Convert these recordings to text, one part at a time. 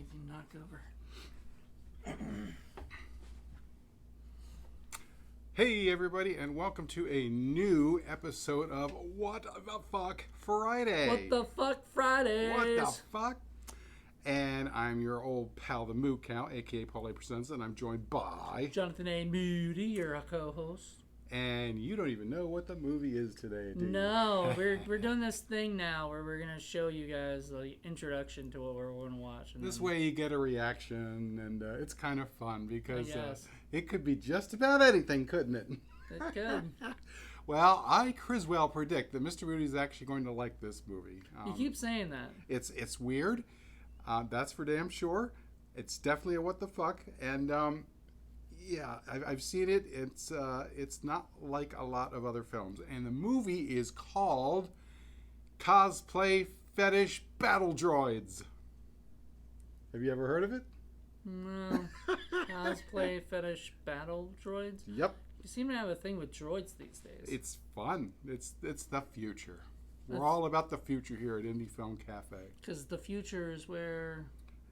anything knocked over. Hey everybody, and welcome to a new episode of What the Fuck Friday. What the fuck Fridays? What the fuck? And I'm your old pal, the Moo Cow, aka A Presenza, and I'm joined by Jonathan A. Moody, your co-host. And you don't even know what the movie is today, do you? No, we're doing this thing now where we're gonna show you guys the introduction to what we're going to watch. And This way you get a reaction, and it's kind of fun because guess. it could be just about anything, couldn't it? It could. Well, I, Criswell, predict that Mr. Moody is actually going to like this movie. You keep saying that. It's weird. That's for damn sure. It's definitely a what the fuck, and yeah, I've seen it. It's not like a lot of other films, and the movie is called Cosplay Fetish Battle Droids. Have you ever heard of it? No. Cosplay Fetish Battle Droids? Yep. You seem to have a thing with droids these days. It's fun. It's the future. We're all about the future here at Indie Film Cafe. Because the future is where...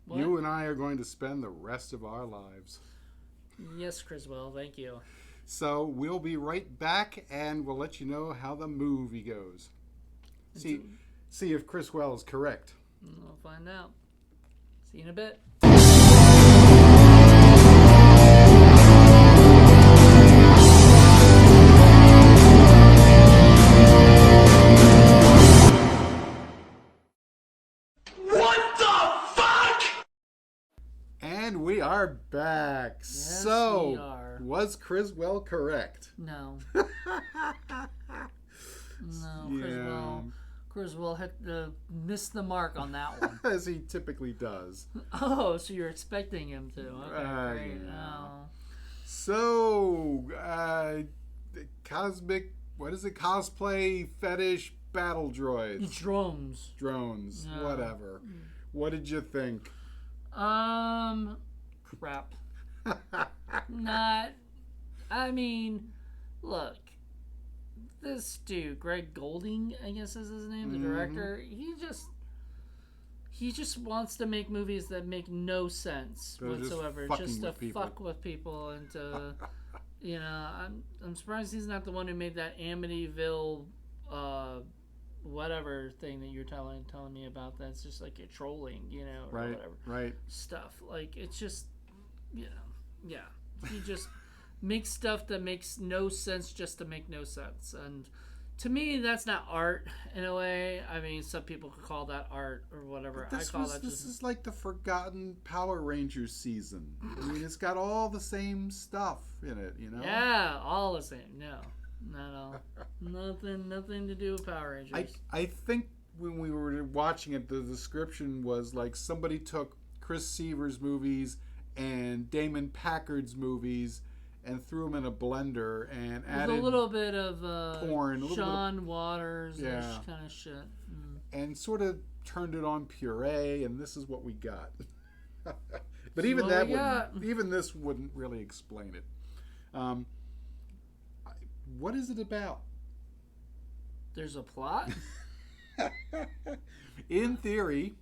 What? You and I are going to spend the rest of our lives. Yes, Criswell, thank you. So we'll be right back, and we'll let you know how the movie goes. See if Criswell is correct. We'll find out. See you in a bit. And we are back. Yes, so, we are. Was Criswell correct? No. No, Yeah. Criswell had missed the mark on that one. As he typically does. Oh, so you're expecting him to. Okay, great. Yeah. Oh. So, Cosplay Fetish Battle Droids. Drones, Yeah. whatever. What did you think? Crap. I mean, look, this dude, Greg Golding, I guess is his name, the director, he just wants to make movies that make no sense whatsoever, just to fuck with people and to, you know, I'm surprised he's not the one who made that Amityville, whatever thing that you're telling me about. That's just like a trolling, you know, or whatever stuff. Like, it's just, yeah. He just makes stuff that makes no sense just to make no sense. And to me, that's not art in a way. I mean, some people could call that art or whatever. This is like the forgotten Power Rangers season. I mean, it's got all the same stuff in it, you know? Yeah, all the same. No, not all. Nothing to do with Power Rangers. I think when we were watching it, the description was like somebody took Chris Seaver's movies and Damon Packard's movies and threw them in a blender and added a little bit of porn, Sean Waters kind of shit. And sort of turned it on puree, and this is what we got. But even this wouldn't really explain it. What is it about? There's a plot? In theory,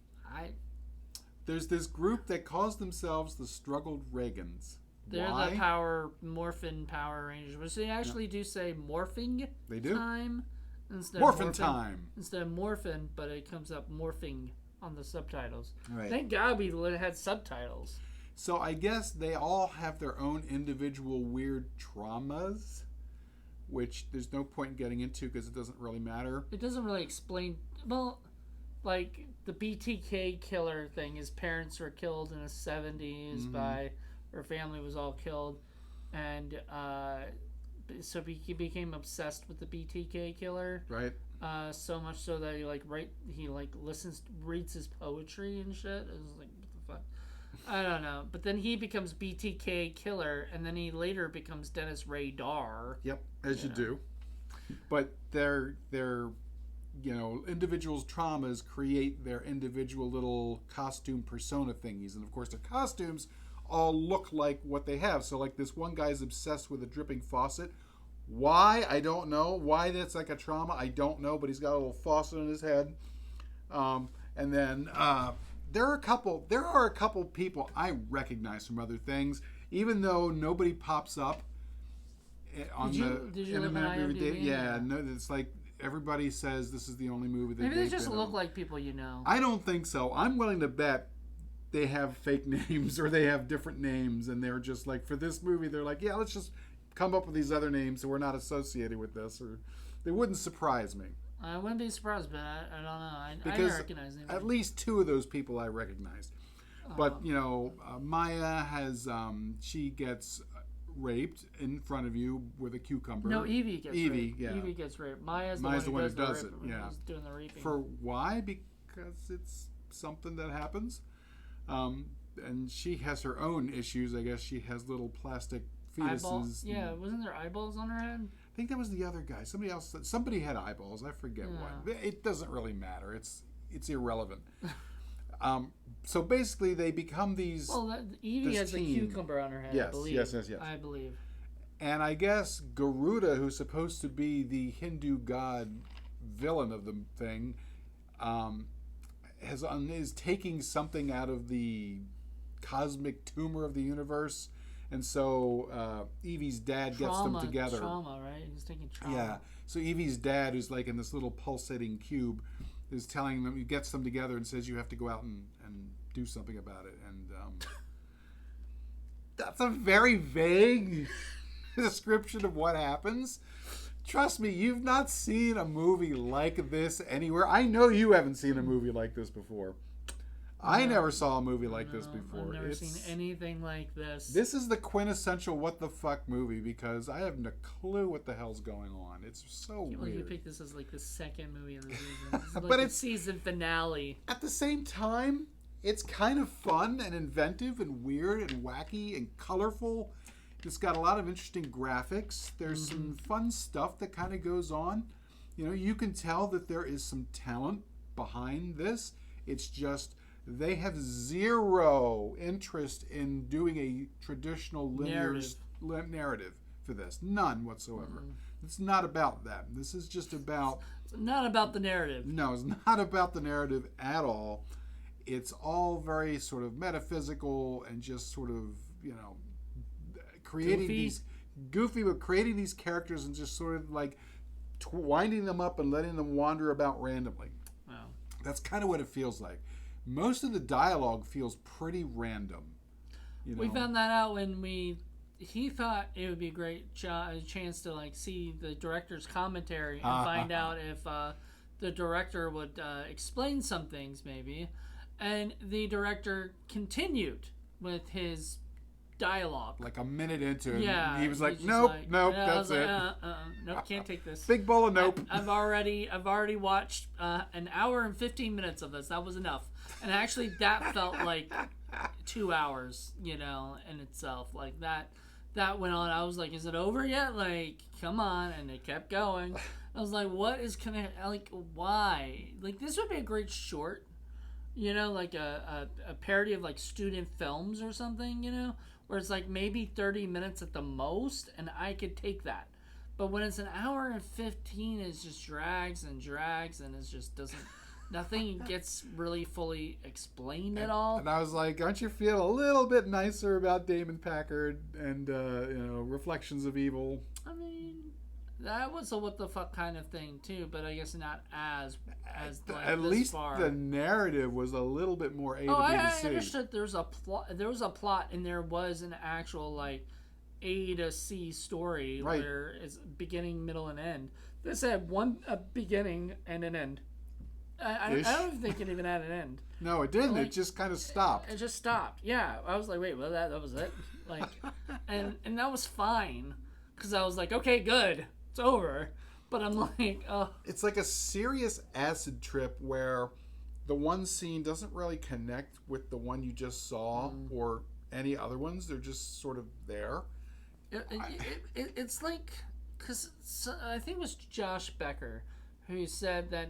there's this group that calls themselves the Struggled Reagans. They're Why? the Morphin Power Rangers, which they actually do say morphing they do. time instead Morphin' of time. Instead of morphin, but it comes up morphing on the subtitles. Right. Thank God we had subtitles. So I guess they all have their own individual weird traumas, which there's no point in getting into because it doesn't really matter. It doesn't really explain. Well, like the BTK killer thing, his parents were killed in the 70s by... Her family was all killed, and so he became obsessed with the BTK killer. Right. So much so that he reads his poetry and shit. It was like, what the fuck? I don't know. But then he becomes BTK killer, and then he later becomes Dennis Rader. Yep, as you do. But their individuals' traumas create their individual little costume persona thingies, and of course their costumes all look like what they have. So like this one guy's obsessed with a dripping faucet. Why? I don't know. Why that's like a trauma? I don't know, but he's got a little faucet in his head. And then there are a couple people I recognize from other things, even though nobody pops up on did you look on IMDb? Yeah, no, it's like everybody says this is the only movie that maybe they just look like people you know. I don't think so. I'm willing to bet they have fake names or they have different names, and they're just like, for this movie, they're like, yeah, let's just come up with these other names so we're not associated with this. Or they wouldn't surprise me. I wouldn't be surprised, but I don't know. Because I recognize them. At least two of those people I recognized. But, you know, Maya has, she gets raped in front of you with a cucumber. No, Evie gets raped. Yeah. Evie gets raped. Maya's the one who does it. Yeah. Who's doing the raping. For why? Because it's something that happens. And she has her own issues. I guess she has little plastic fetuses. Yeah, wasn't there eyeballs on her head? I think that was the other guy. Somebody had eyeballs. I forget what. It doesn't really matter. It's irrelevant. So basically, they become these. Well, Evie has a cucumber on her head. Yes, I believe. yes. I believe. And I guess Garuda, who's supposed to be the Hindu god villain of the thing, is taking something out of the cosmic tumor of the universe, and so Evie's dad gets them together. Trauma, right? He's taking trauma. Yeah. So Evie's dad, who's like in this little pulsating cube, is telling them, he gets them together and says, you have to go out and do something about it. And that's a very vague description of what happens. Trust me, you've not seen a movie like this anywhere. I know you haven't seen a movie like this before. I never saw a movie like this before. I've never seen anything like this. This is the quintessential what the fuck movie, because I have no clue what the hell's going on. It's so weird. You picked this as like the second movie of the season. This is like but it's season finale. At the same time, it's kind of fun and inventive and weird and wacky and colorful. It's got a lot of interesting graphics. There's some fun stuff that kind of goes on. You know, you can tell that there is some talent behind this. It's just they have zero interest in doing a traditional linear narrative for this. None whatsoever. It's not about that. This is just about... It's not about the narrative. No, it's not about the narrative at all. It's all very sort of metaphysical and just sort of, you know, creating these characters and just sort of like winding them up and letting them wander about randomly. Wow. That's kind of what it feels like. Most of the dialogue feels pretty random. You know? We found that out when he thought it would be a great chance to like see the director's commentary and find out if the director would explain some things maybe. And the director continued with his dialogue. Like a minute into it. Yeah. He was like, nope, that's it. Nope, can't take this. Big bowl of nope. I've already watched an hour and 15 minutes of this. That was enough. And actually that felt like 2 hours, you know, in itself. Like that went on. I was like, is it over yet? Like, come on. And it kept going. I was like, what is like, why? Like, this would be a great short, you know, like a parody of like student films or something, you know, where it's like maybe 30 minutes at the most, and I could take that. But when it's an hour and 15, it just drags, and it just doesn't, nothing gets really fully explained at all. And I was like, aren't you feeling a little bit nicer about Damon Packard and, you know, Reflections of Evil? I mean, that was a what the fuck kind of thing too, but I guess not as like at this least far. The narrative was a little bit more A to B to I C. understood there was a plot, and there was an actual like A to C story where it's beginning, middle, and end. This had a beginning and an end. I don't think it even had an end. No, it didn't. Like, it just kind of stopped. It just stopped. Yeah, I was like, wait, well, that was it. Like, and that was fine because I was like, okay, good, it's over. But I'm like, oh. It's like a serious acid trip where the one scene doesn't really connect with the one you just saw or any other ones. They're just sort of there. It's like, because I think it was Josh Becker who said that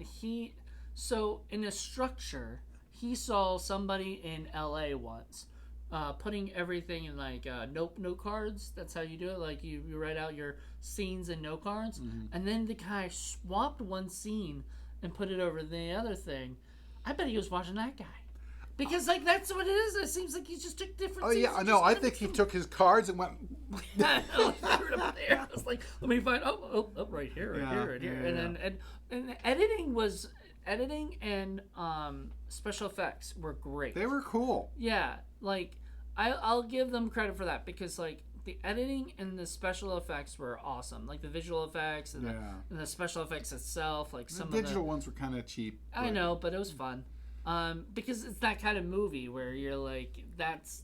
so in a structure, he saw somebody in LA once putting everything in like note cards. That's how you do it. Like you write out your scenes in note cards, and then the guy swapped one scene and put it over the other thing. I bet he was watching that guy. Because like that's what it is. It seems like he just took different. Oh yeah, no, I think he took his cards and went. I was like, let me find. Right here, right here. And editing and special effects were great. They were cool. Yeah, like I'll give them credit for that because like the editing and the special effects were awesome. Like the visual effects and the special effects itself. Like some the digital ones were kind of cheap. I know, but it was fun. Because it's that kind of movie where you're like, that's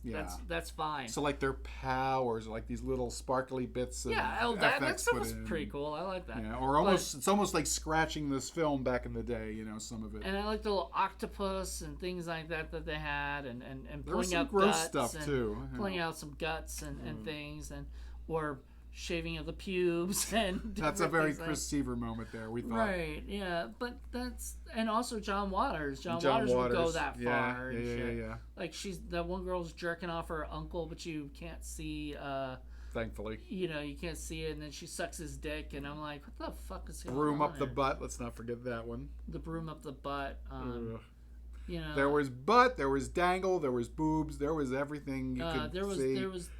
fine. So like their powers, like these little sparkly bits of that stuff was pretty cool. I like that. Yeah, or almost it's almost like scratching this film back in the day. Some of it. And I like the little octopus and things like that they had, and there was pulling some out gross guts stuff and too. Pulling out some guts and things or shaving of the pubes and that's a very Chris Seaver moment there. We thought, right? Yeah, but that's and also John Waters. John Waters would go that far. Yeah. Like that one girl's jerking off her uncle, but you can't see. Thankfully, you can't see it, and then she sucks his dick, and I'm like, what the fuck is going on? Broom up the butt. Let's not forget that one. The broom up the butt. There was butt, there was dangle, there was boobs, there was everything you could see.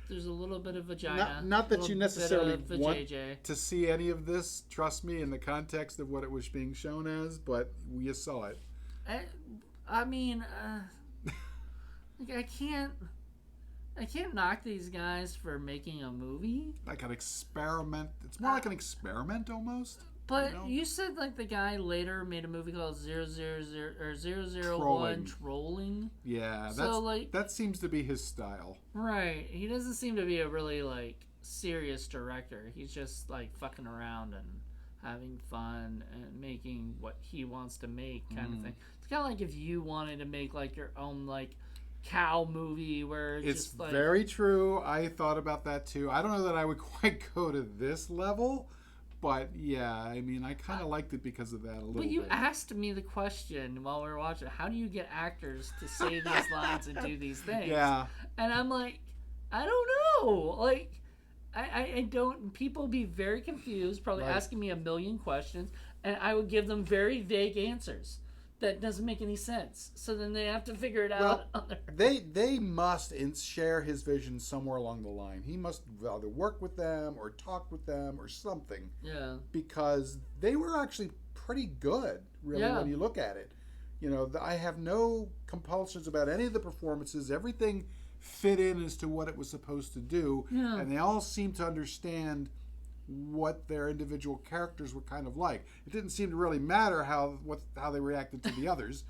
There's a little bit of vagina. Not that you necessarily want JJ. to see any of this. Trust me, in the context of what it was being shown as, but you saw it. I mean, I can't knock these guys for making a movie. Like an experiment. It's more like an experiment almost. But you said like the guy later made a movie called 001 Trolling. Yeah, that seems to be his style. Right. He doesn't seem to be a really like serious director. He's just like fucking around and having fun and making what he wants to make kind of thing. It's kind of like if you wanted to make like your own like cow movie where it's just like... very true. I thought about that too. I don't know that I would quite go to this level. But yeah, I mean, I kind of liked it because of that a little bit. But you asked me the question while we were watching, how do you get actors to say these lines and do these things? Yeah. And I'm like, I don't know. Like, I don't, people be very confused, probably asking me a million questions, and I would give them very vague answers. That doesn't make any sense. So then they have to figure it out. They must share his vision somewhere along the line. He must either work with them or talk with them or something. Yeah. Because they were actually pretty good, really, when you look at it. I have no compulsions about any of the performances. Everything fit in as to what it was supposed to do. Yeah. And they all seem to understand what their individual characters were kind of like. It didn't seem to really matter how they reacted to the others,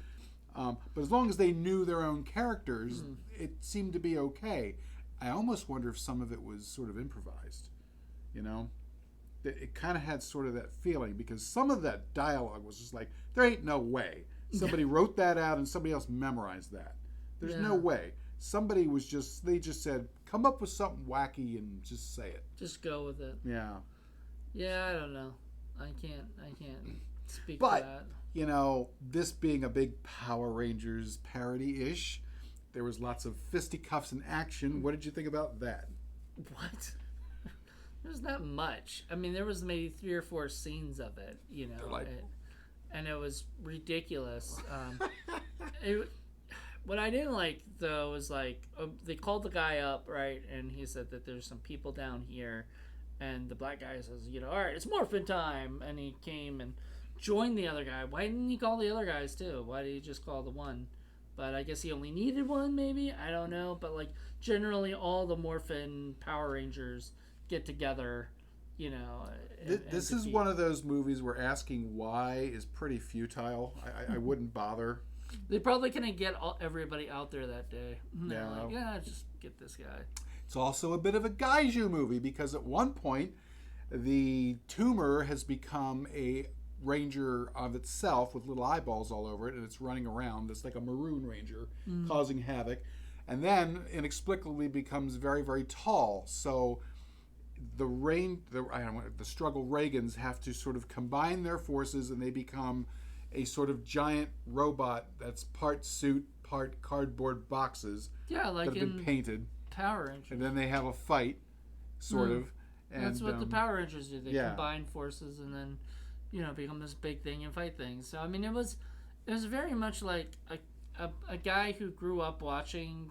but as long as they knew their own characters, it seemed to be okay. I almost wonder if some of it was sort of improvised. It kind of had sort of that feeling because some of that dialogue was just like, there ain't no way somebody wrote that out and somebody else memorized that. There's no way. Somebody they just said, come up with something wacky and just say it. Just go with it. Yeah. Yeah, I don't know. I can't speak to that. This being a big Power Rangers parody-ish, there was lots of fisticuffs and action. What did you think about that? What? There's not much. I mean, there was maybe 3 or 4 scenes of it, and it was ridiculous. What I didn't like, though, was like they called the guy up, right, and he said that there's some people down here, and the black guy says, all right, it's morphin' time, and he came and joined the other guy. Why didn't he call the other guys too? Why did he just call the one? But I guess he only needed one, maybe. I don't know. But like generally, all the Morphin Power Rangers get together. This is one of those movies where asking why is pretty futile. I wouldn't bother. They probably couldn't get everybody out there that day. Just get this guy. It's also a bit of a Gaiju movie because at one point, the tumor has become a ranger of itself with little eyeballs all over it, and it's running around. It's like a maroon ranger causing havoc. And then inexplicably becomes very, very tall. So the struggle Reagans have to sort of combine their forces, and they become a sort of giant robot that's part suit, part cardboard boxes that have been painted. Power Rangers. And then they have a fight, sort of. And that's what the Power Rangers do. They combine forces and then, become this big thing and fight things. So I mean, it was very much like a guy who grew up watching,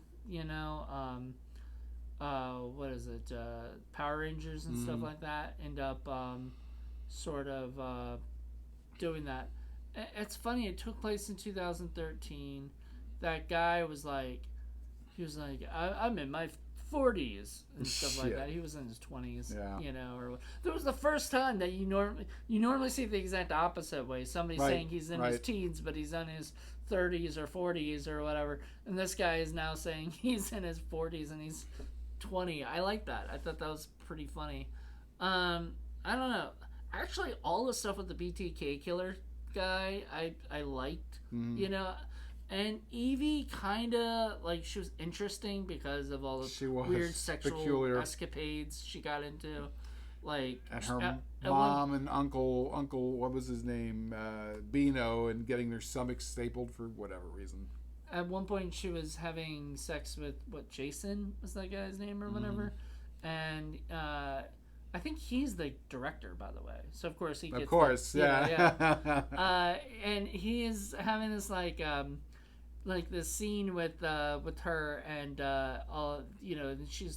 what is it, Power Rangers and stuff like that, end up sort of doing that. It's funny. It took place in 2013. That guy was like, I'm in my 40s and stuff like that. He was in his 20s, or that was the first time that you normally see the exact opposite way. Somebody saying he's in his teens, but he's in his 30s or 40s or whatever, and this guy is now saying he's in his 40s and he's 20. I like that. I thought that was pretty funny. I don't know. Actually, all the stuff with the BTK killer guy, I liked. And Evie kind of, like, she was interesting because of all the weird sexual escapades she got into. Like, and her mom and uncle, what was his name? Bino, and getting their stomachs stapled for whatever reason. At one point, she was having sex with, Jason was that guy's name or whatever. And I think he's the director, by the way. So, of course, he gets... Of course, and he is having this, like this scene with her and she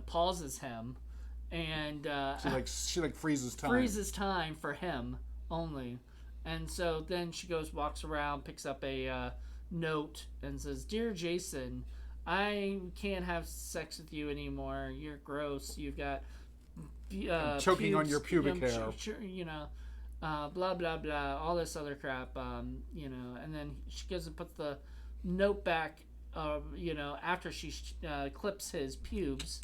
pauses him and she freezes time for him only, and so then she walks around, picks up a note and says, "Dear Jason, I can't have sex with you anymore. You're gross. You've got choking on your pubic hair. Blah blah blah, all this other crap, and then she goes and puts the note back, after she clips his pubes.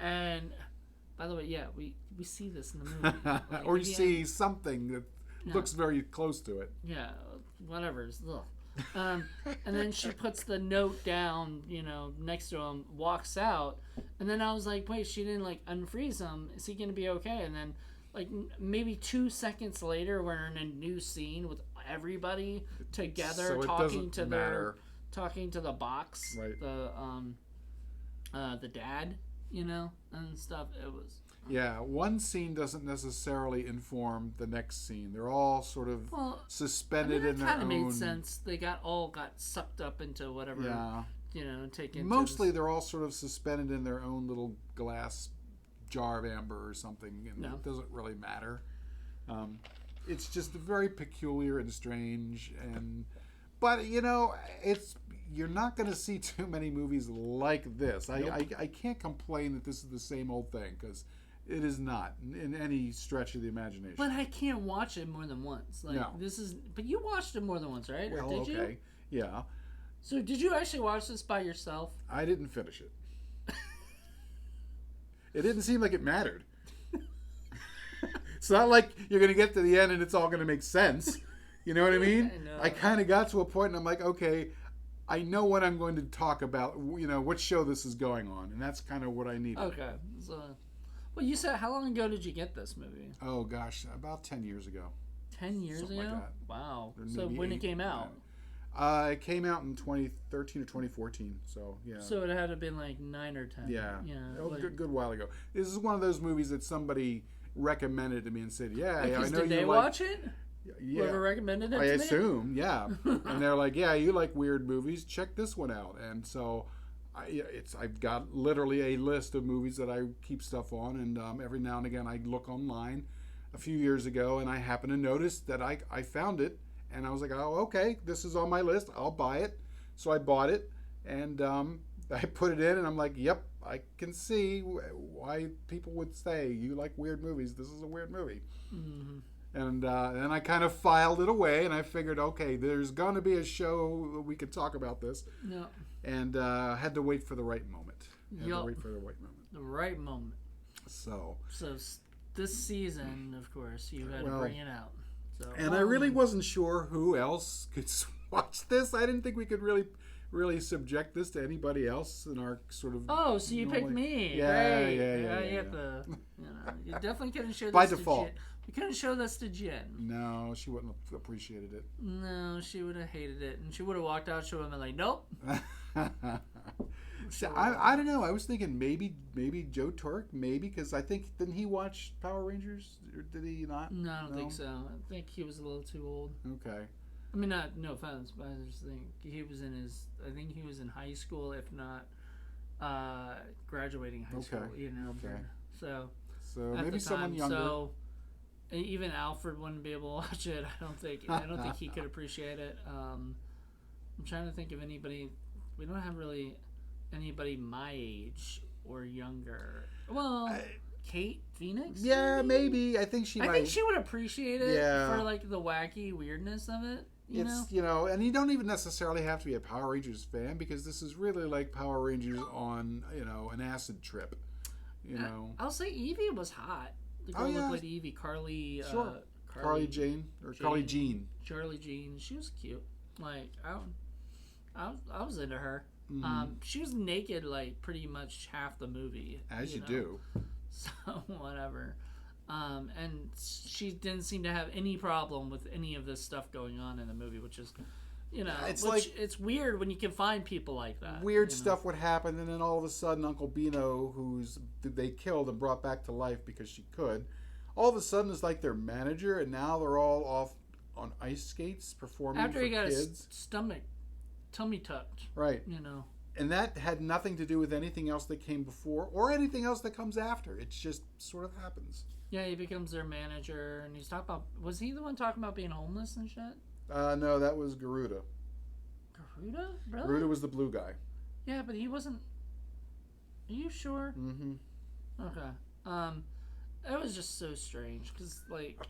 And by the way, we see this in the movie, like, or you see something that looks very close to it. Yeah, whatever. And then she puts the note down, next to him, walks out, and then I was like, wait, she didn't unfreeze him. Is he gonna be okay? And then, maybe 2 seconds later, we're in a new scene with everybody together, so talking to the box, right? The dad, and stuff. It was one scene doesn't necessarily inform the next scene. They're all sort of suspended in their own. It kind of made sense. They got sucked up into whatever. Taken. Mostly, they're all sort of suspended in their own little glass jar of amber or something, and it doesn't really matter. It's just very peculiar and strange, but you're not going to see too many movies like this. I can't complain that this is the same old thing, because it is not in any stretch of the imagination. But I can't watch it more than once. But you watched it more than once, right? Well, or did you? Yeah. So did you actually watch this by yourself? I didn't finish it. It didn't seem like it mattered. It's not like you're going to get to the end and it's all going to make sense. You know what I mean? I kind of got to a point and I'm like, okay, I know what I'm going to talk about, what show this is going on. And that's kind of what I needed. Okay. So, well, you said, how long ago did you get this movie? Oh, gosh, about 10 years ago. 10 years Something ago? Like that. Wow. So when it came out? It came out in 2013 or 2014, so yeah. So it had to have been 9 or 10. Yeah. Good while ago. This is one of those movies that somebody recommended to me and said, I know you like... Did they watch it? Yeah. Whoever recommended it to me? I assume, yeah. And they're like, you like weird movies, check this one out. And so I've got literally a list of movies that I keep stuff on, and every now and again I look online. A few years ago, and I happened to notice that I found it. And I was like, oh, okay, this is on my list. I'll buy it. So I bought it, and I put it in, and I'm like, yep, I can see why people would say, you like weird movies. This is a weird movie. Mm-hmm. And then I kind of filed it away, and I figured, okay, there's going to be a show that we could talk about this. Yeah. And had to wait for the right moment. The right moment. So this season, of course, you had to bring it out. So, and I really wasn't sure who else could watch this. I didn't think we could really subject this to anybody else in our sort of. Oh, so you picked me? Yeah. You have to. You definitely couldn't show this by default. You couldn't show this to Jen. No, she wouldn't have appreciated it. No, she would have hated it, and she would have walked out. She would have been like, "Nope." I don't know. I was thinking maybe Joe Turk, because I think, didn't he watch Power Rangers, or did he not? No, I don't think so. I think he was a little too old. Okay. I mean, not no offense, but I just think he was in his. I think he was in high school, if not graduating high school. You know, okay. So maybe someone younger. So even Alfred wouldn't be able to watch it. I don't think he could appreciate it. I'm trying to think of anybody. We don't have really anybody my age or younger. Well, Kate Phoenix? Yeah, maybe. I think she might. I think she would appreciate it for like the wacky weirdness of it. You know, and you don't even necessarily have to be a Power Rangers fan, because this is really like Power Rangers on, an acid trip. I'll say Evie was hot. The girl looked like Evie, Carly. Sure. Carly Jane or Carly Jean. Charlie Jean. She was cute. Like I was into her. Mm-hmm. She was naked like pretty much half the movie. As you do. So whatever. And she didn't seem to have any problem with any of this stuff going on in the movie, which is, it's weird when you can find people like that. Weird stuff would happen, and then all of a sudden, Uncle Beano, who's they killed and brought back to life because she could, all of a sudden is like their manager, and now they're all off on ice skates performing after for he got kids. his tummy tucked. Right. And that had nothing to do with anything else that came before or anything else that comes after. It just sort of happens. Yeah, he becomes their manager, and he's talking about... Was he the one talking about being homeless and shit? No, that was Garuda. Garuda? Really? Garuda was the blue guy. Yeah, but he wasn't... Are you sure? Mm-hmm. Okay. It was just so strange, because, like...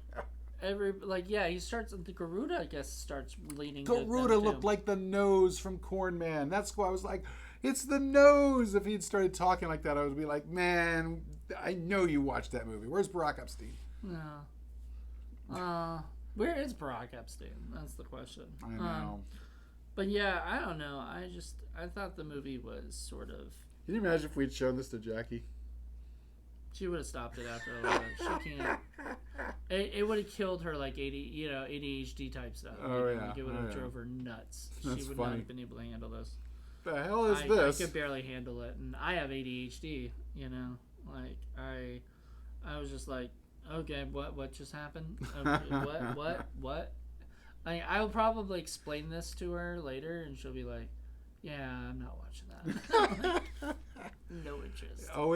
he starts... The Garuda, I guess, starts leading Garuda looked like the nose from Corn Man. That's why I was like, it's the nose. If he'd started talking like that, I would be like, man, I know you watched that movie. Where's Barack Epstein? No. Where is Barack Epstein? That's the question. I know. But yeah, I don't know. I thought the movie was sort of... Can you imagine if we'd shown this to Jackie? She would have stopped it after a little bit. She can't. It would have killed her like ADHD type stuff. Oh, yeah. Like it would have drove her nuts. That's she would funny. not have been able to handle this. The hell is this? I could barely handle it, and I have ADHD. Like I was just like, okay, what just happened? Okay, what? I'll probably explain this to her later, and she'll be like, yeah, I'm not watching that. No interest. Oh,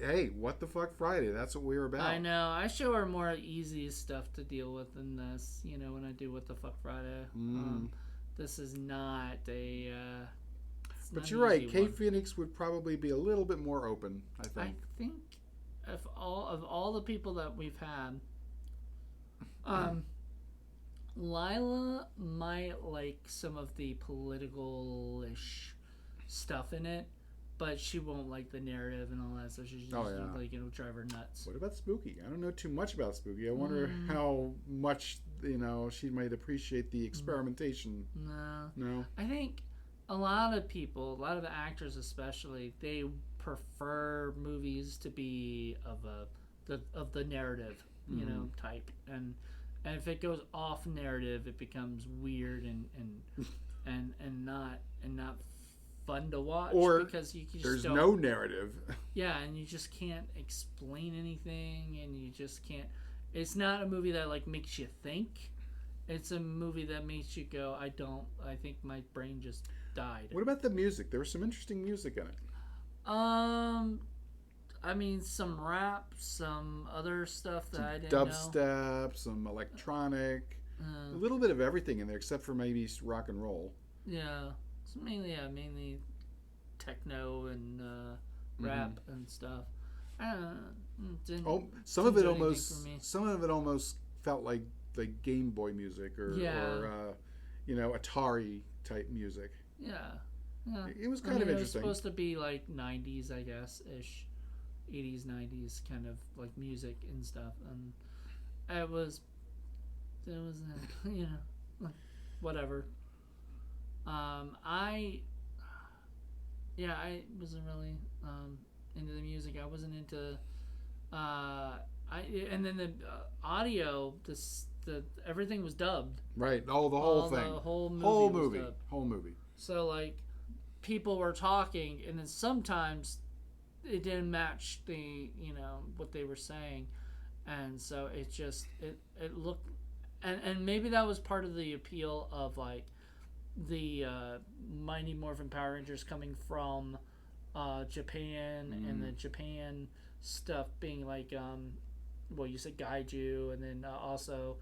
hey, what the fuck Friday? That's what we're about. I know. I show her more easy stuff to deal with than this. When I do What the Fuck Friday. This is not a. But you're right. Kate Phoenix would probably be a little bit more open, I think. I think of all the people that we've had, Lila might like some of the political-ish stuff in it, but she won't like the narrative and all that, so she's just like, it'll drive her nuts. What about Spooky? I don't know too much about Spooky. I wonder how much, she might appreciate the experimentation. No? I think a lot of people, a lot of actors especially, they prefer movies to be of the narrative, type, and if it goes off narrative, it becomes weird and not fun to watch, or because you just there's no narrative. Yeah, and you just can't explain anything, and you just can't. It's not a movie that like makes you think. It's a movie that makes you go, I think my brain just died. What about the music? There was some interesting music in it. I mean, some rap, some other stuff that I didn't know. Dubstep, some electronic, a little bit of everything in there, except for maybe rock and roll. Yeah, it's mainly techno and rap and stuff. I don't know. Some of it almost felt like Game Boy music or Atari type music. Yeah. It was kind of interesting. It was supposed to be like 90s, I guess, ish. 80s, 90s kind of like music and stuff. And it was whatever. I wasn't really into the music. I wasn't into and then the audio, everything was dubbed. Right. The whole thing. The whole movie. Whole movie. So like people were talking, and then sometimes it didn't match the what they were saying, and so it looked and maybe that was part of the appeal of like the Mighty Morphin Power Rangers coming from Japan, and the Japan stuff being like well, you said Gaiju, and then also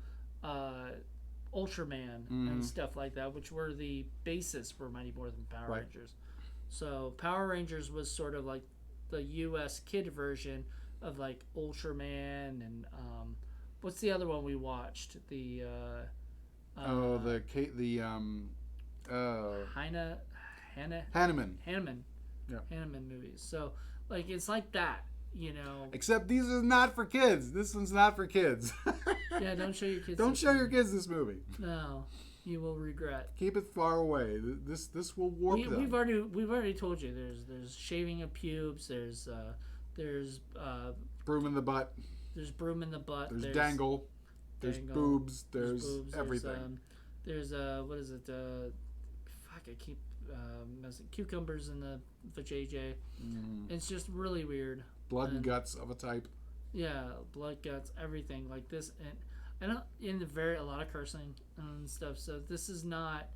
Ultraman and stuff like that, which were the basis for Mighty Morphin Power Rangers. So Power Rangers was sort of like the U.S. kid version of like Ultraman, and what's the other one we watched? The Hanneman. Yeah. Hanneman movies. So like it's like that, you know. Except these are not for kids. This one's not for kids. Yeah, don't show your kids. Don't show your kids this movie. No, you will regret. Keep it far away. This will warp them. We've already told you. There's shaving of pubes. There's broom in the butt. There's broom in the butt. There's dangle. There's boobs. There's everything. There's what is it? Fuck, I keep messing. Cucumbers in the vajayjay. It's just really weird. Blood and guts of a type. Yeah, blood, guts, everything like this, and a lot of cursing and stuff. So this is not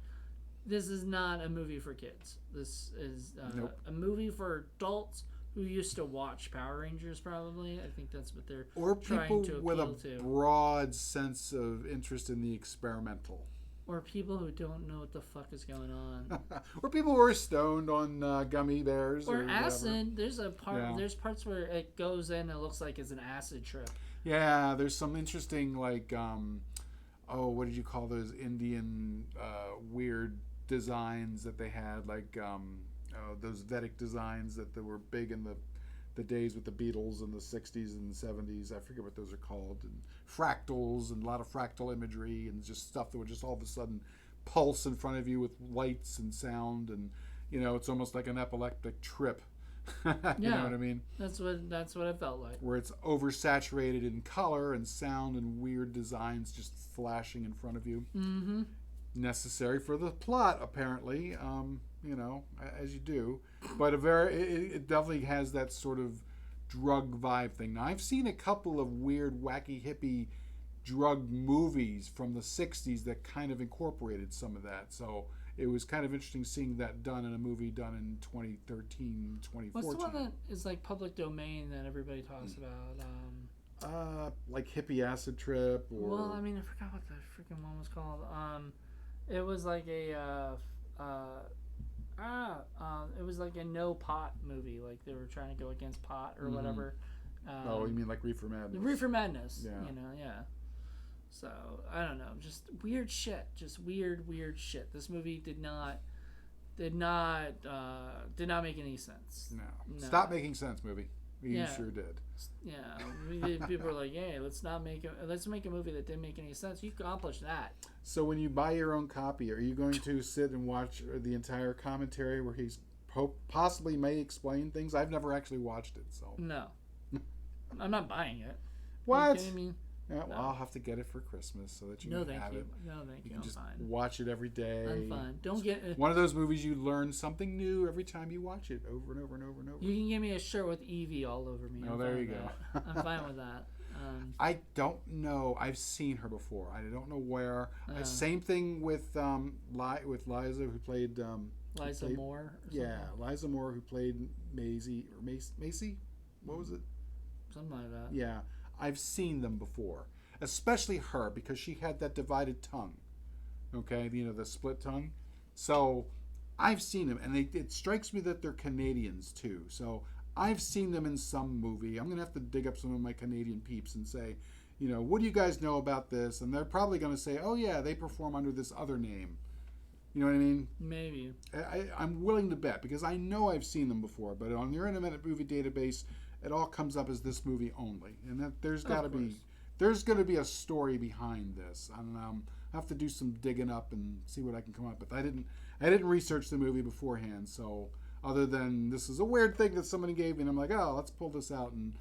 a movie for kids. This is a movie for adults who used to watch Power Rangers. Probably, I think that's what they're trying to appeal with a broad sense of interest in the experimental. Or people who don't know what the fuck is going on. Or people who are stoned on gummy bears. Or acid. There's a part. There's parts where it goes in and it looks like it's an acid trip. Yeah, there's some interesting like, what did you call those Indian weird designs that they had? Like those Vedic designs that were big in the days with the Beatles in the 60s and 70s. I forget what those are called. And fractals and a lot of fractal imagery and just stuff that would just all of a sudden pulse in front of you with lights and sound, and it's almost like an epileptic trip. You know what I mean? That's what it felt like. Where it's oversaturated in color and sound and weird designs just flashing in front of you. Mm-hmm. Necessary for the plot, apparently. As you do, but it definitely has that sort of drug vibe thing. Now, I've seen a couple of weird, wacky, hippie drug movies from the 60s that kind of incorporated some of that. So it was kind of interesting seeing that done in a movie done in 2013, 2014. What's the one that is like public domain that everybody talks about? Like Hippie Acid Trip, or... Well, I mean, I forgot what the freaking one was called. It was like it was like a no pot movie. Like they were trying to go against pot or whatever. You mean like Reefer Madness? Reefer Madness. Yeah. Yeah. So I don't know, just weird shit. Just weird shit. This movie did not make any sense. No. Stop making sense, movie. You sure did. Yeah, people were like, "Hey, let's make a movie that didn't make any sense." You accomplished that. So when you buy your own copy, are you going to sit and watch the entire commentary where he's possibly may explain things? I've never actually watched it, so no, I'm not buying it. What? Are you kidding me? Yeah, well, I'll have to get it for Christmas so that you can have it. No, thank you. You can just fine. watch it every day. I'm fine. Don't get one of those movies you learn something new every time you watch it, over and over and over and over. You can give me a shirt with Evie all over me. Oh, there you go. I'm fine with that. I don't know. I've seen her before. I don't know where. Same thing with Liza, who played Liza Moore. Liza Moore, who played Maisie or Macy. What was it? Something like that. Yeah. I've seen them before, especially her, because she had that divided tongue. Okay, the split tongue. So I've seen them, and it strikes me that they're Canadians too. So I've seen them in some movie. I'm gonna have to dig up some of my Canadian peeps and say, what do you guys know about this? And they're probably gonna say, oh yeah, they perform under this other name. You know what I mean? Maybe. I'm willing to bet, because I know I've seen them before, but on your Internet Movie Database, it all comes up as this movie only, and that there's going to be a story behind this. And I have to do some digging up and see what I can come up with. I didn't research the movie beforehand, so other than this is a weird thing that somebody gave me, and I'm like, oh, let's pull this out and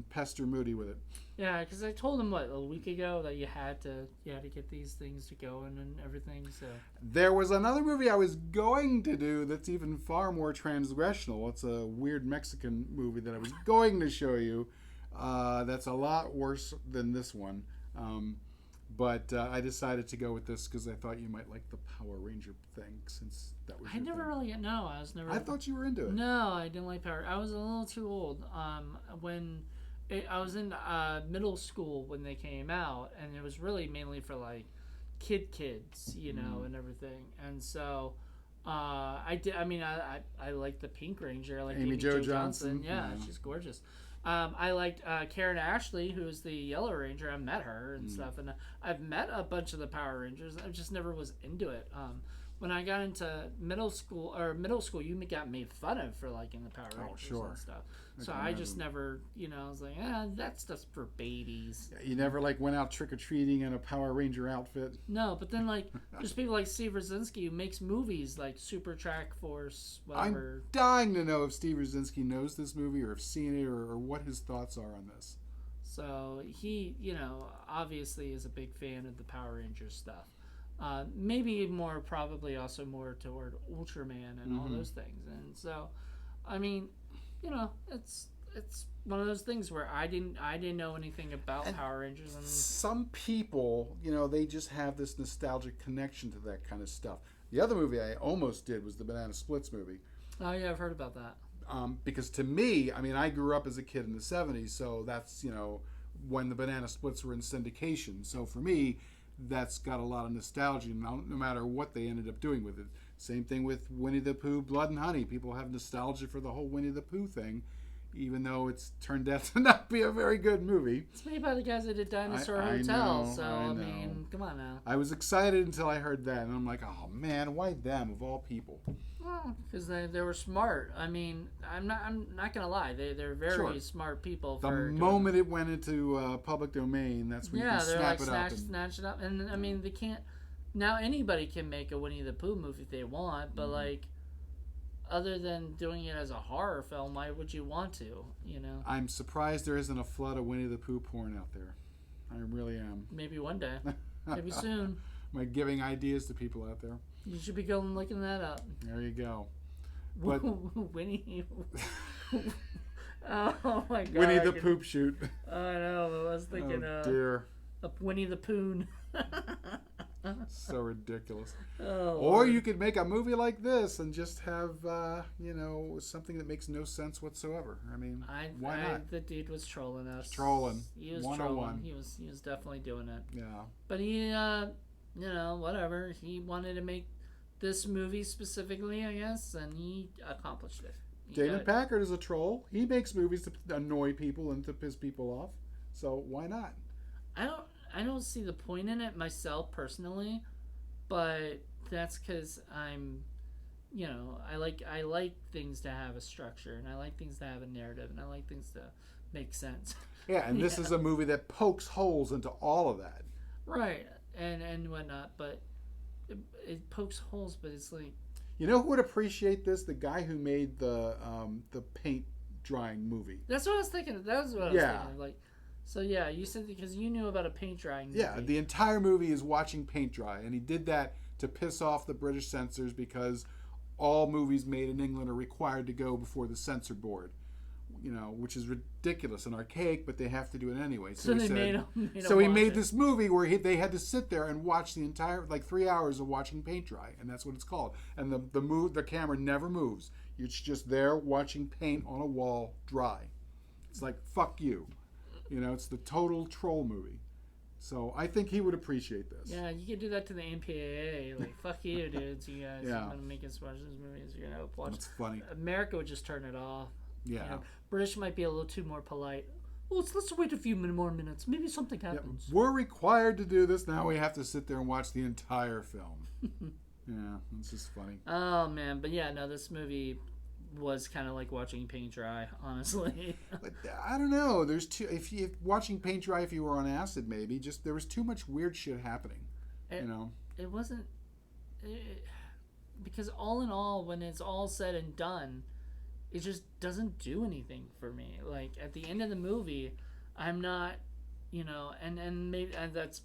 pester Moody with it. Yeah, because I told him a week ago that you had to get these things to go and everything. So there was another movie I was going to do that's even far more transgressional. It's a weird Mexican movie that I was going to show you. That's a lot worse than this one. But I decided to go with this because I thought you might like the Power Ranger thing, since that was. I never thing. really. No, I was never. I thought you were into it. No, I didn't like Power. I was a little too old. When I was in middle school when they came out, and it was really mainly for like kids, you know, and everything. And so I did. I mean, I like the Pink Ranger. I like Amy Jo Johnson. Yeah, she's gorgeous. I liked Karen Ashley, who's the Yellow Ranger. I met her and stuff, and I've met a bunch of the Power Rangers. I just never was into it. When I got into middle school, you got made fun of for liking the Power Rangers and stuff. So I just never, you know, I was like, that's just for babies. You never like went out trick or treating in a Power Ranger outfit. No, but then like there's people like Steve Rosinski who makes movies like Super Track Force, whatever. I'm dying to know if Steve Rosinski knows this movie or have seen it or what his thoughts are on this. So he, you know, obviously is a big fan of the Power Rangers stuff. Maybe more, probably also more toward Ultraman and all those things. And so, I mean, you know, it's one of those things where I didn't know anything about Power Rangers. And some people, you know, they just have this nostalgic connection to that kind of stuff. The other movie I almost did was the Banana Splits movie. Oh yeah, I've heard about that. Because to me, I mean, I grew up as a kid in the 70s, so that's, you know, when the Banana Splits were in syndication. So for me, that's got a lot of nostalgia, no matter what they ended up doing with it. Same thing with Winnie the Pooh, Blood and Honey. People have nostalgia for the whole Winnie the Pooh thing, even though it's turned out to not be a very good movie. It's made by the guys that did Dinosaur Hotel, I mean, come on now. I was excited until I heard that, and I'm like, oh man, why them of all people? Because they were smart. I mean, I'm not gonna lie. They're very smart people. The moment it went into public domain, that's when you can snatch it up. And I mean, they can't. Now anybody can make a Winnie the Pooh movie if they want, but like, other than doing it as a horror film, why would you want to? You know. I'm surprised there isn't a flood of Winnie the Pooh porn out there. I really am. Maybe one day. Maybe soon. Am I giving ideas to people out there? You should be going looking that up. There you go. But Winnie. Oh my god. Winnie the Poop Shoot. I know, but I was thinking of Winnie the Poon. So ridiculous. Oh, or you could make a movie like this and just have, you know, something that makes no sense whatsoever. I mean, why not? The dude was trolling us. He was trolling. He was definitely doing it. Yeah. But he, you know, whatever. He wanted to make this movie specifically, I guess, and he accomplished it. David Packard is a troll. He makes movies to annoy people and to piss people off. So why not? I don't see the point in it myself personally, but that's because I'm, you know, I like things to have a structure, and I like things to have a narrative, and I like things to make sense. Yeah, and this is a movie that pokes holes into all of that. Right, and whatnot, but it pokes holes, but it's like... You know who would appreciate this? The guy who made the paint drying movie. That's what I was thinking. That was what I was thinking. Like, so yeah, you said because you knew about a paint drying movie. Yeah, the entire movie is watching paint dry, and he did that to piss off the British censors because all movies made in England are required to go before the censor board. You know, which is ridiculous and archaic, but they have to do it anyway. So he made this movie where they had to sit there and watch the entire 3 hours of watching paint dry, and that's what it's called. And the camera never moves. It's just there watching paint on a wall dry. It's like, fuck you. You know, it's the total troll movie. So I think he would appreciate this. Yeah, you could do that to the MPAA. Like, fuck you, dudes. You guys want to make us watch these movies. You're going to watch. That's funny. America would just turn it off. Yeah. You know, British might be a little too more polite. Well, let's wait a few more minutes. Maybe something happens. Yeah, we're required to do this. Now we have to sit there and watch the entire film. Yeah, it's just funny. Oh, man. But yeah, no, this movie was kind of like watching paint dry, honestly. But I don't know. There's if watching paint dry, if you were on acid, maybe there was too much weird shit happening. You know, it wasn't because all in all, when it's all said and done, it just doesn't do anything for me. Like at the end of the movie, I'm not, you know, and maybe that's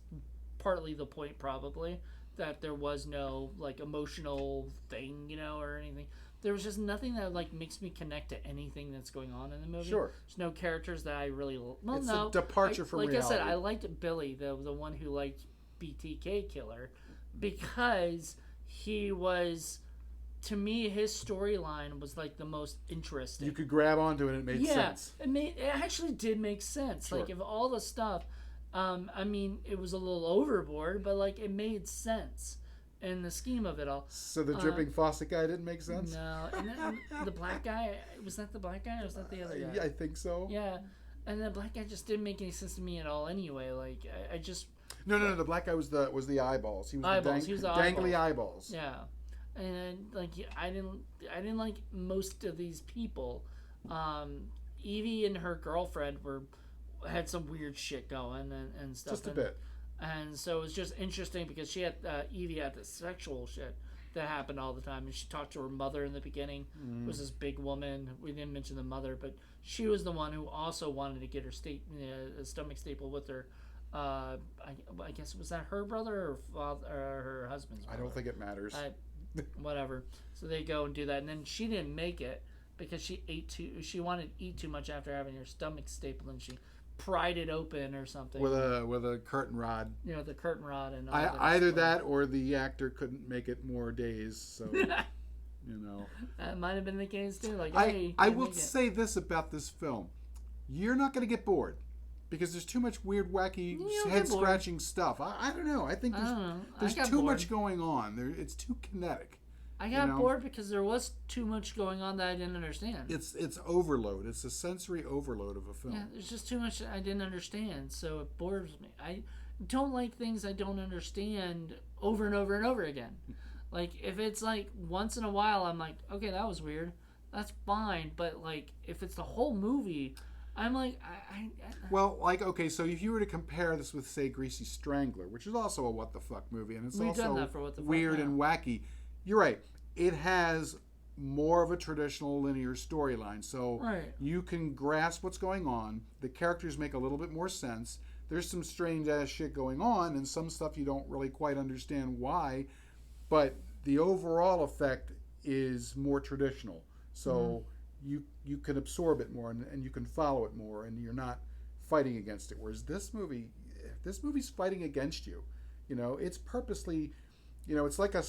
partly the point, probably, that there was no like emotional thing, you know, or anything. There was just nothing that like makes me connect to anything that's going on in the movie. Sure. There's no characters that I really it's a departure from reality. Like I said, I liked Billy, the one who liked BTK killer, because he was, to me, his storyline was like the most interesting. You could grab onto it and it made sense. It actually did make sense. Sure. Like, if all the stuff, I mean, it was a little overboard, but like it made sense in the scheme of it all. So the dripping faucet guy didn't make sense? No. And then the black guy, was that the black guy or was that the other guy? Yeah, I think so. Yeah. And the black guy just didn't make any sense to me at all anyway. Like, I just... No. The black guy was the eyeballs. He was he was the dangly eyeballs. Yeah. And, like, I didn't like most of these people. Evie and her girlfriend had some weird shit going and stuff. Just a bit. And so it was just interesting because Evie had this sexual shit that happened all the time, and she talked to her mother in the beginning. It was this big woman. We didn't mention the mother, but she was the one who also wanted to get her stomach staple with her. I guess, was that her brother or father or her husband's brother? I don't think it matters. Whatever. So they go and do that, and then she didn't make it because she wanted to eat too much after having her stomach stapled, and she pried it open or something with a curtain rod. You know, the curtain rod and all either that or the actor couldn't make it more days. So you know, that might have been the case too. Like, I will say this about this film: you're not going to get bored because there's too much weird, wacky, head scratching stuff. I don't know. I think there's too much going on. It's too kinetic. I got bored because there was too much going on that I didn't understand. It's overload. It's a sensory overload of a film. Yeah, there's just too much I didn't understand, so it bores me. I don't like things I don't understand over and over and over again. Like, if it's like once in a while, I'm like, okay, that was weird. That's fine. But like, if it's the whole movie, I'm like, well, like, okay, so if you were to compare this with, say, Greasy Strangler, which is also a what the fuck movie, and it's also weird and wacky. You're right. It has more of a traditional linear storyline, so you can grasp what's going on. The characters make a little bit more sense. There's some strange ass shit going on, and some stuff you don't really quite understand why, but the overall effect is more traditional. So you can absorb it more, and you can follow it more, and you're not fighting against it. Whereas this movie's fighting against you. You know, it's purposely. You know, it's like a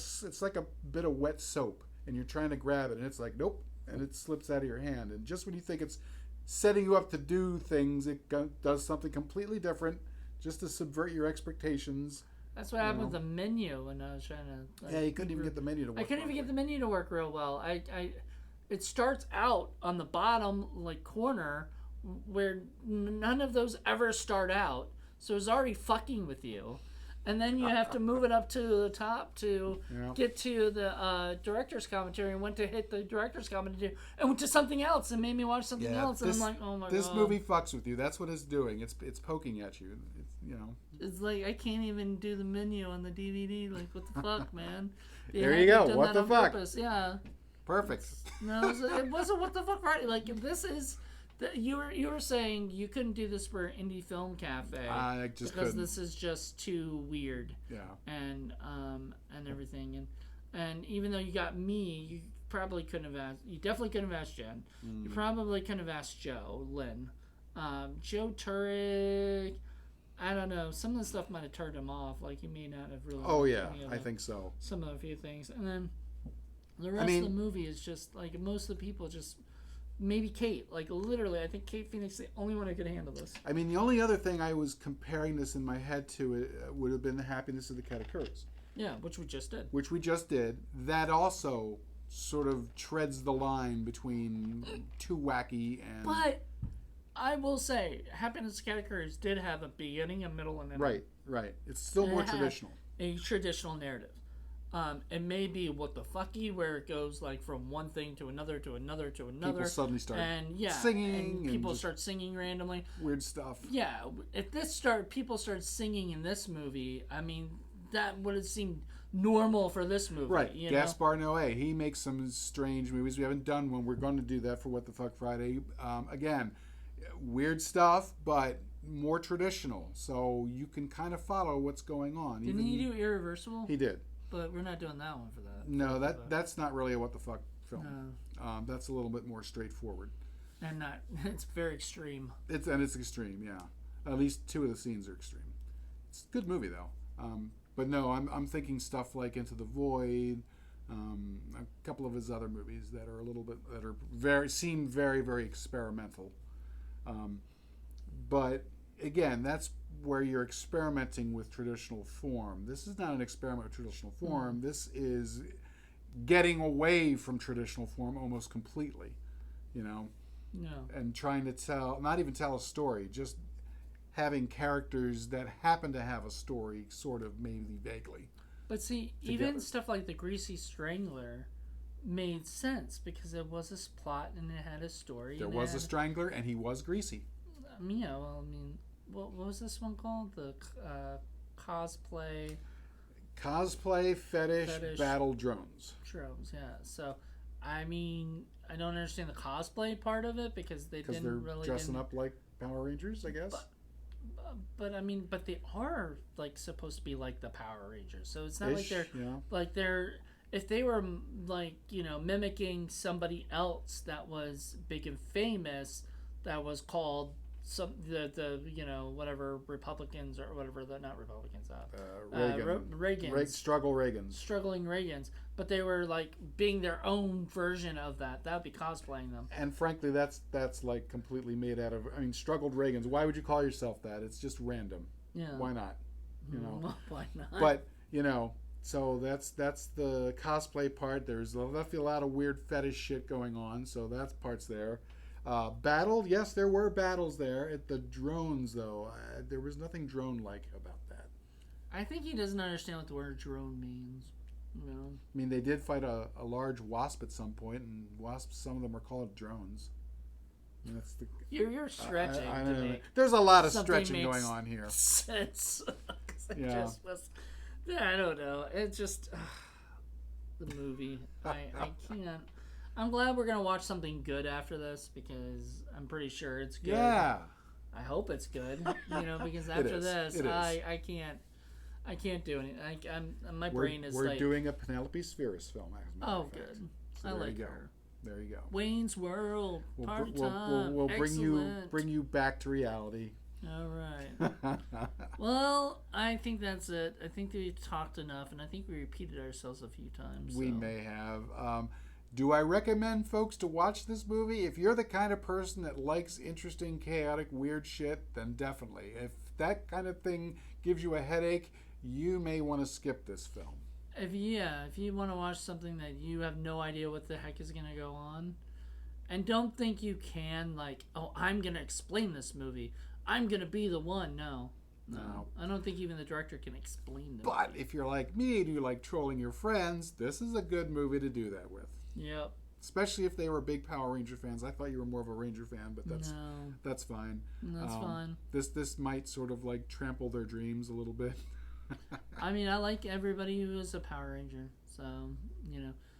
bit of wet soap, and you're trying to grab it, and it's like, nope, and it slips out of your hand. And just when you think it's setting you up to do things, it does something completely different, just to subvert your expectations. That's what happened with the menu when I was trying to. Like, you couldn't even get the menu to work. I couldn't even get the menu to work real well. It starts out on the bottom corner where none of those ever start out, so it's already fucking with you. And then you have to move it up to the top to get to the director's commentary, and went to hit the director's commentary and went to something else and made me watch something else. And I'm like, oh my god. This movie fucks with you. That's what it's doing. It's poking at you. It's like, I can't even do the menu on the DVD. Like, what the fuck, man? There you go. What the fuck? Purpose. Yeah. Perfect. No, it wasn't what the fuck, right? Like, this is... You were saying you couldn't do this for Indie Film Cafe. I just because couldn't. This is just too weird. Yeah. And everything, and even though you got me, you probably couldn't have asked. You definitely couldn't have asked Jen. You probably couldn't have asked Lynn, Joe Turek. I don't know. Some of the stuff might have turned him off. Like, he may not have really. Oh yeah, I think so. Some of the few things, and then the rest of the movie is just like most of the people just. Maybe Kate. Like, literally, I think Kate Phoenix is the only one who could handle this. I mean, the only other thing I was comparing this in my head to would have been The Happiness of the Katakuris. Yeah, which we just did. That also sort of treads the line between too wacky and... But I will say, Happiness of the Katakuris did have a beginning, a middle, and an end. Right. It's still more traditional. A traditional narrative. It may be what the fucky, where it goes like from one thing to another to another to another. People suddenly start singing, and people start singing randomly. Weird stuff. Yeah, if people start singing in this movie, I mean, that would have seemed normal for this movie. Right. Gaspar Noé, he makes some strange movies. We haven't done one. We're going to do that for What the Fuck Friday. Again, weird stuff, but more traditional, so you can kind of follow what's going on. Didn't he do Irreversible? He did. But we're not doing that one for that. No, that's not really a what the fuck film. No. That's a little bit more straightforward. And it's very extreme. It's extreme, yeah. At least two of the scenes are extreme. It's a good movie though. But no, I'm thinking stuff like Into the Void, a couple of his other movies that are a little bit seem very, very experimental. But again, that's where you're experimenting with traditional form. This is not an experiment with traditional form. This is getting away from traditional form almost completely, and trying to not even tell a story, just having characters that happen to have a story, sort of, maybe vaguely. But see, together. Even stuff like the Greasy Strangler made sense because it was a plot and it had a story. There was a strangler and he was greasy. What was this one called? The Cosplay Fetish Battle Drones. Drones, yeah. So, I don't understand the cosplay part of it because they're dressing up like Power Rangers, I guess. But they are like supposed to be like the Power Rangers, so it's not like they're if they were like mimicking somebody else that was big and famous that was called the whatever Republicans or whatever they're not Republicans struggling Reagans, but they were like being their own version of that would be cosplaying them. And frankly, that's like completely made out of struggled Reagans. Why would you call yourself that? It's just random. Why not? Why not? But so that's the cosplay part. There's definitely a lot of weird fetish shit going on, so that part's there. Battle, yes, there were battles there. At the drones, though, there was nothing drone-like about that. I think he doesn't understand what the word drone means. They did fight a large wasp at some point, and wasps, some of them are called drones. That's you're stretching. I don't know. There's a lot of stretching going on here. Sense. I don't know. It's just the movie. I can't. I'm glad we're gonna watch something good after this because I'm pretty sure it's good. Yeah. I hope it's good. Because after this, I can't do anything. My brain is. We're doing a Penelope Spheris film. Oh, good. So I like her. There you go. Wayne's World. Party time. We'll bring you back to reality. All right. Well, I think that's it. I think we talked enough, and I think we repeated ourselves a few times. We may have. Do I recommend folks to watch this movie? If you're the kind of person that likes interesting, chaotic, weird shit, then definitely. If that kind of thing gives you a headache, you may want to skip this film. If you want to watch something that you have no idea what the heck is going to go on, and don't think you can, I'm going to explain this movie. I'm going to be the one. No. I don't think even the director can explain the But movie. If you're like me and you like trolling your friends, this is a good movie to do that with. Yep. Especially if they were big Power Ranger fans. I thought you were more of a Ranger fan, but that's fine. That's fine. This might sort of like trample their dreams a little bit. I like everybody who is a Power Ranger. So,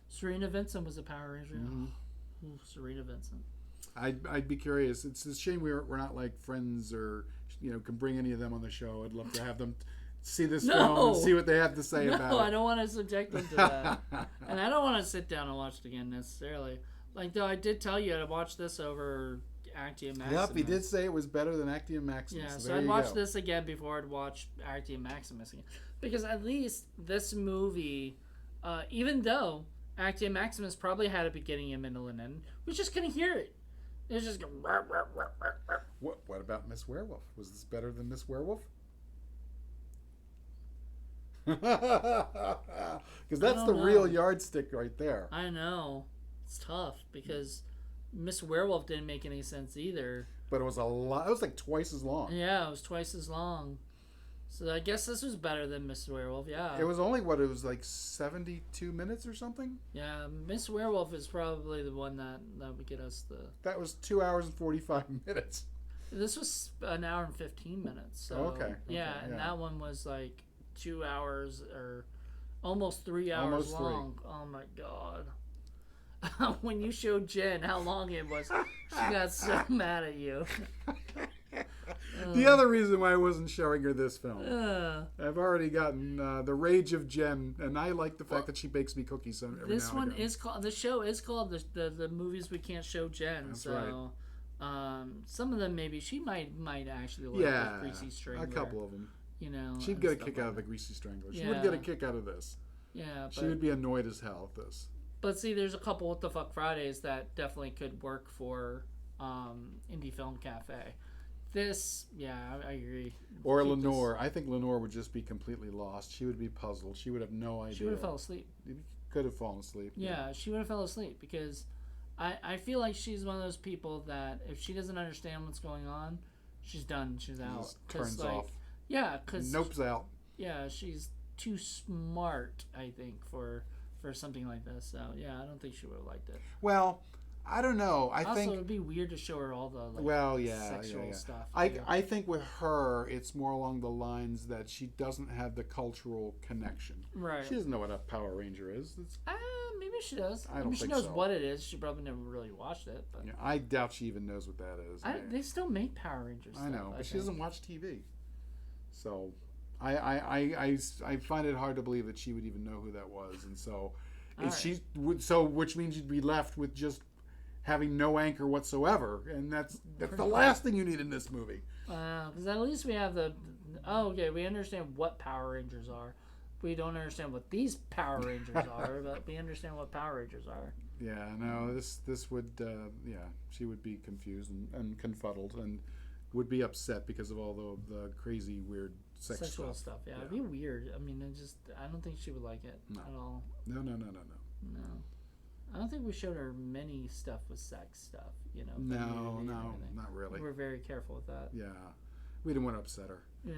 Serena Vincent was a Power Ranger. Mm-hmm. Ooh, Serena Vincent. I'd be curious. It's a shame we're not like friends or can bring any of them on the show. I'd love to have them see this film and see what they have to say about it. No, I don't want to subject them to that. And I don't want to sit down and watch it again necessarily. Though I did tell you to watch this over Actium Maximus. Yep, he did say it was better than Actium Maximus. Yeah, so I'd watch this again before I'd watch Actium Maximus again. Because at least this movie, even though Actium Maximus probably had a beginning, a middle, and end, we just couldn't hear it. It was just going... What about Miss Werewolf? Was this better than Miss Werewolf? Because that's the real yardstick right there. I know. It's tough because Miss Werewolf didn't make any sense either. But it was a lot. It was like twice as long. Yeah, it was twice as long. So I guess this was better than Miss Werewolf, yeah. It was only, it was like 72 minutes or something? Yeah, Miss Werewolf is probably the one that would get us the... That was 2 hours and 45 minutes. This was an hour and 15 minutes. So, okay. And that one was like 2 hours or almost 3 hours long. Oh my God. When you showed Jen how long it was, she got so mad at you. The other reason why I wasn't showing her this film, I've already gotten the rage of Jen, and I like the fact that she bakes me cookies. This one is called. The show is called the movies we can't show Jen. That's so, right. Some of them maybe she might actually like the Greasy Strangler. a couple of them. you know. She'd get a kick out of the Greasy Strangler. She would get a kick out of this. Yeah, she would be annoyed as hell at this. But see, there's a couple What the Fuck Fridays that definitely could work for Indie Film Cafe. This, yeah, I agree. Or Lenore. I think Lenore would just be completely lost. She would be puzzled. She would have no idea. She would have fell asleep. Could have fallen asleep. Yeah, she would have fell asleep because I feel like she's one of those people that if she doesn't understand what's going on, she's done. She's out. Just turns off. Yeah, because nope's out. Yeah, she's too smart, I think, for something like this. So yeah, I don't think she would have liked it. Well, I don't know. I also, think it would be weird to show her all the sexual stuff. I think with her, it's more along the lines that she doesn't have the cultural connection. Right. She doesn't know what a Power Ranger is. Maybe she does. I don't think she knows so. what it is. She probably never really watched it. But yeah, I doubt she even knows what that is. They still make Power Rangers. I know, but she doesn't watch TV. So, I find it hard to believe that she would even know who that was, and so which means you'd be left with just having no anchor whatsoever, and that's the last thing you need in this movie. Because at least we have we understand what Power Rangers are. We don't understand what these Power Rangers are, but we understand what Power Rangers are. Yeah, no, this would she would be confused and confuddled and would be upset because of all the crazy weird sexual stuff. Yeah, it'd be weird. I mean, I don't think she would like it at all. No. I don't think we showed her many stuff with sex stuff, you know. No, not really. We're very careful with that. Yeah. We didn't want to upset her. Yeah.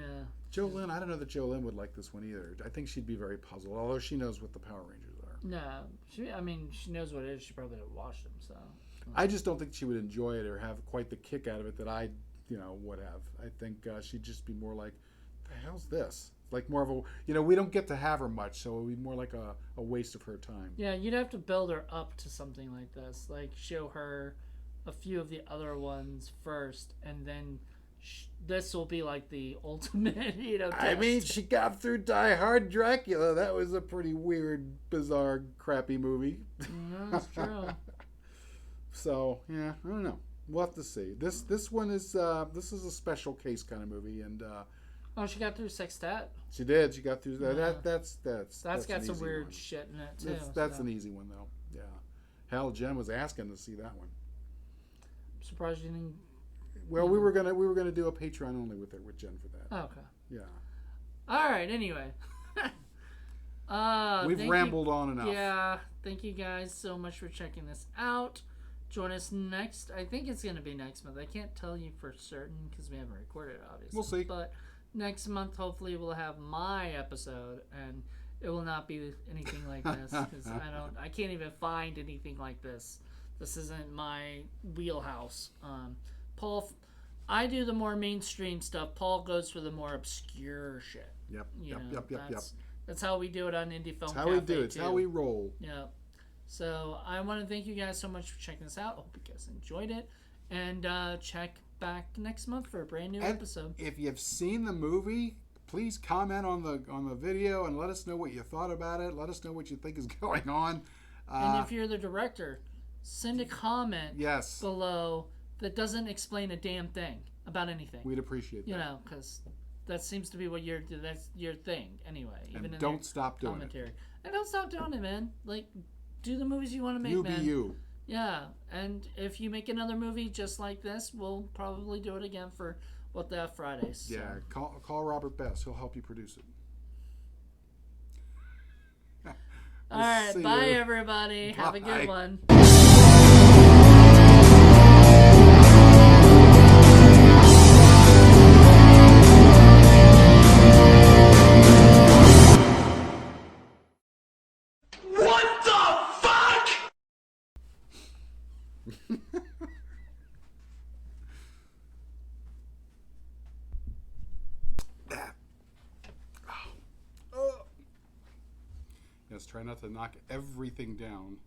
Jolene, I don't know that Jolene would like this one either. I think she'd be very puzzled, although she knows what the Power Rangers are. No. She knows what it is. She probably didn't watch them, so. I just don't think she would enjoy it or have quite the kick out of it that I, would have. I think she'd just be more like, the hell's this? Like more of a, we don't get to have her much, so it would be more like a waste of her time. Yeah, you'd have to build her up to something like this. Like show her a few of the other ones first, and then this will be like the ultimate, test. I mean, she got through Die Hard Dracula. That was a pretty weird, bizarre, crappy movie. No, that's true. So, yeah, I don't know. We'll have to see. This one is this is a special case kind of movie, and she got through Sextet. She did. She got through that. Yeah. That's got some weird shit in it too. That's an easy one though. Yeah. Hell, Jen was asking to see that one. I'm surprised you didn't. Well, we were gonna do a Patreon only with Jen for that. Oh, okay. Yeah. All right. Anyway. We've rambled on enough. Yeah. Thank you guys so much for checking this out. Join us next. I think it's going to be next month. I can't tell you for certain because we haven't recorded it, obviously. We'll see. But next month, hopefully, we'll have my episode, and it will not be anything like this because I can't even find anything like this. This isn't my wheelhouse. Paul, I do the more mainstream stuff. Paul goes for the more obscure shit. Yep. That's how we do it on Indie Film Cafe. That's how we do it. It's how we roll. Yeah. So I want to thank you guys so much for checking this out. Hope you guys enjoyed it. And check back next month for a brand new episode. If you've seen the movie, please comment on the video and let us know what you thought about it. Let us know what you think is going on. And if you're the director, send a comment below that doesn't explain a damn thing about anything. We'd appreciate that. Because that seems to be what that's your thing anyway. Even and don't stop doing it. And don't stop doing it, man. Like, do the movies you want to make, you man. Be you. Yeah, and if you make another movie just like this, we'll probably do it again for What the F Fridays. So. Yeah, call Robert Best. He'll help you produce it. All right, bye everybody. Bye. Have a good one. Yes, try not to knock everything down.